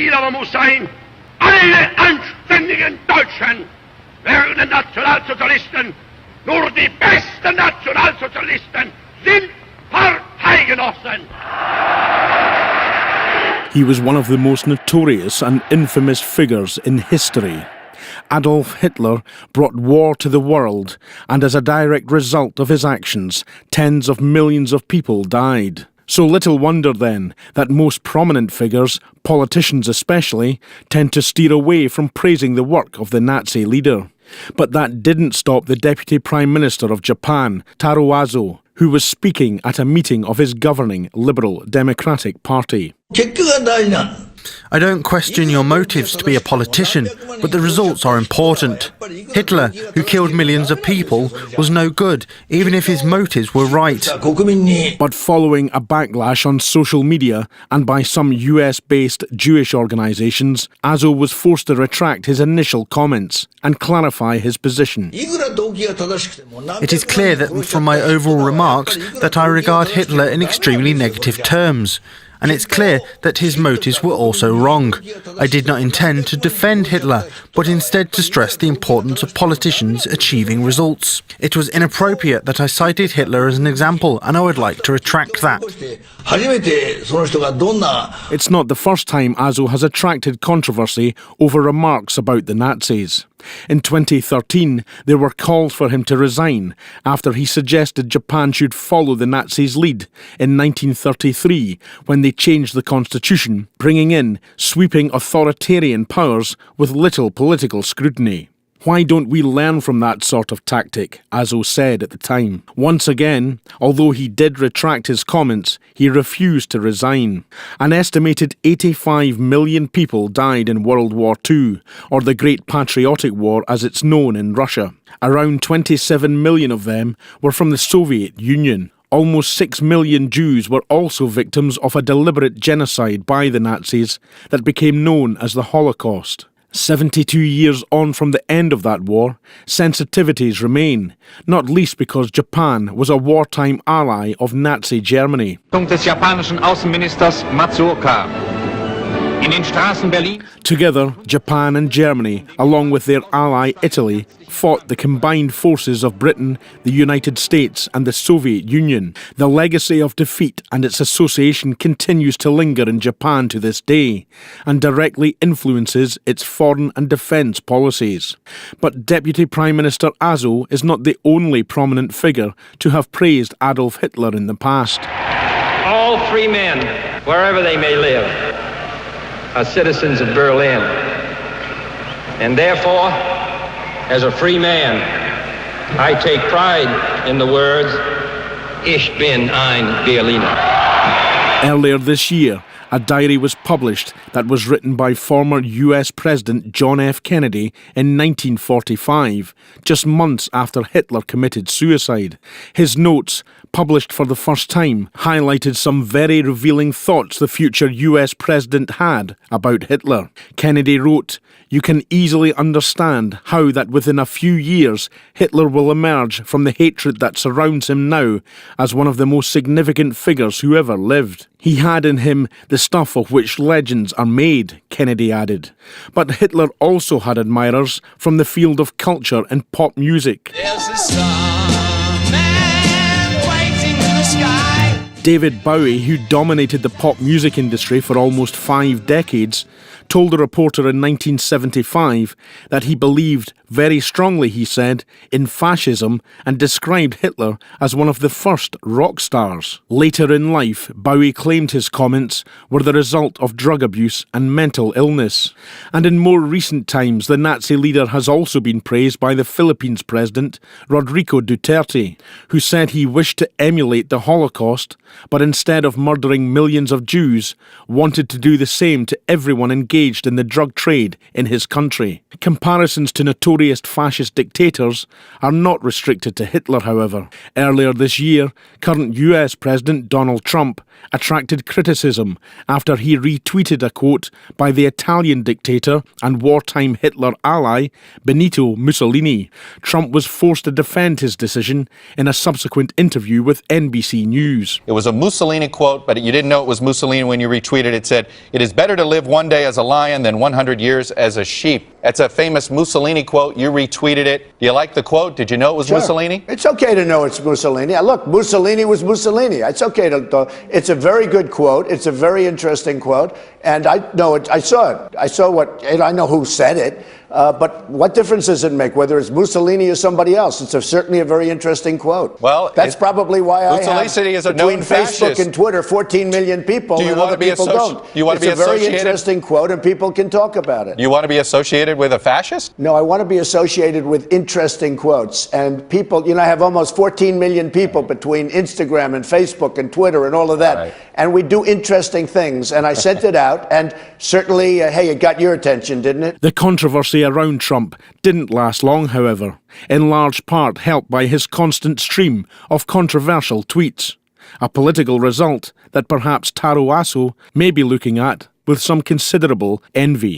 Ziel aber muss sein, alle anständigen Deutschen werden Nationalsozialisten. Nur die besten Nationalsozialisten sind Parteigenossen. He was one of the most notorious and infamous figures in history. Adolf Hitler brought war to the world, and as a direct result of his actions, tens of millions of people died. So little wonder then that most prominent figures, politicians especially, tend to steer away from praising the work of the Nazi leader. But that didn't stop the Deputy Prime Minister of Japan, Taro Aso, who was speaking at a meeting of his governing Liberal Democratic Party. I don't question your motives to be a politician, but the results are important. Hitler, who killed millions of people, was no good, even if his motives were right. But following a backlash on social media and by some US-based Jewish organisations, Aso was forced to retract his initial comments and clarify his position. It is clear that from my overall remarks that I regard Hitler in extremely negative terms. And it's clear that his motives were also wrong. I did not intend to defend Hitler, but instead to stress the importance of politicians achieving results. It was inappropriate that I cited Hitler as an example, and I would like to retract that. It's not the first time Aso has attracted controversy over remarks about the Nazis. In 2013, there were calls for him to resign after he suggested Japan should follow the Nazis' lead in 1933 when they changed the constitution, bringing in sweeping authoritarian powers with little political scrutiny. Why don't we learn from that sort of tactic, Aso said at the time. Once again, although he did retract his comments, he refused to resign. An estimated 85 million people died in World War II, or the Great Patriotic War as it's known in Russia. Around 27 million of them were from the Soviet Union. Almost 6 million Jews were also victims of a deliberate genocide by the Nazis that became known as the Holocaust. 72 years on from the end of that war, sensitivities remain, not least because Japan was a wartime ally of Nazi Germany. Des japanischen Außenministers Matsuoka. In den Straßen Berlin. Together, Japan and Germany, along with their ally Italy, fought the combined forces of Britain, the United States and the Soviet Union. The legacy of defeat and its association continues to linger in Japan to this day and directly influences its foreign and defence policies. But Deputy Prime Minister Aso is not the only prominent figure to have praised Adolf Hitler in the past. All free men, wherever they may live, are citizens of Berlin. And therefore, as a free man, I take pride in the words, Ich bin ein Berliner. Earlier this year, a diary was published that was written by former US President John F. Kennedy in 1945, just months after Hitler committed suicide. His notes, published for the first time, highlighted some very revealing thoughts the future US president had about Hitler. Kennedy wrote, "You can easily understand how that within a few years Hitler will emerge from the hatred that surrounds him now as one of the most significant figures who ever lived. He had in him the stuff of which legends are made," Kennedy added. But Hitler also had admirers from the field of culture and pop music. There's a starman waiting in the sky. David Bowie, who dominated the pop music industry for almost 5 decades, told a reporter in 1975 that he believed, very strongly he said, in fascism and described Hitler as one of the first rock stars. Later in life, Bowie claimed his comments were the result of drug abuse and mental illness. And in more recent times, the Nazi leader has also been praised by the Philippines president, Rodrigo Duterte, who said he wished to emulate the Holocaust, but instead of murdering millions of Jews, wanted to do the same to everyone engaged in the drug trade in his country. Comparisons to notorious fascist dictators are not restricted to Hitler, however. Earlier this year, current US President Donald Trump attracted criticism after he retweeted a quote by the Italian dictator and wartime Hitler ally Benito Mussolini. Trump was forced to defend his decision in a subsequent interview with NBC News. It was a Mussolini quote, but you didn't know it was Mussolini when you retweeted it. It said, "It is better to live one day as a lion than 100 years as a sheep. That's a famous Mussolini quote. You retweeted it. Do you like the quote? Did you know it was Mussolini? It's okay to know it's Mussolini. Look, Mussolini was Mussolini. It's okay to. It's a very good quote. It's a very interesting quote, and I know it. I saw it. I saw what. And I know who said it. But what difference does it make whether it's Mussolini or somebody else? It's certainly a very interesting quote. Well, that's probably why I have is a between known Facebook fascist. and Twitter 14 million people, Do you and want other to be people don't. You want to be it's a very associated? interesting quote, and people can talk about it. You want to be associated with a fascist? No, I want to be associated with interesting quotes. And people, I have almost 14 million people between Instagram and Facebook and Twitter and all of that. Right. And we do interesting things. And I sent it out. And certainly, hey, it got your attention, didn't it? The controversy around Trump didn't last long, however, in large part helped by his constant stream of controversial tweets. A political result that perhaps Taro Aso may be looking at with some considerable envy.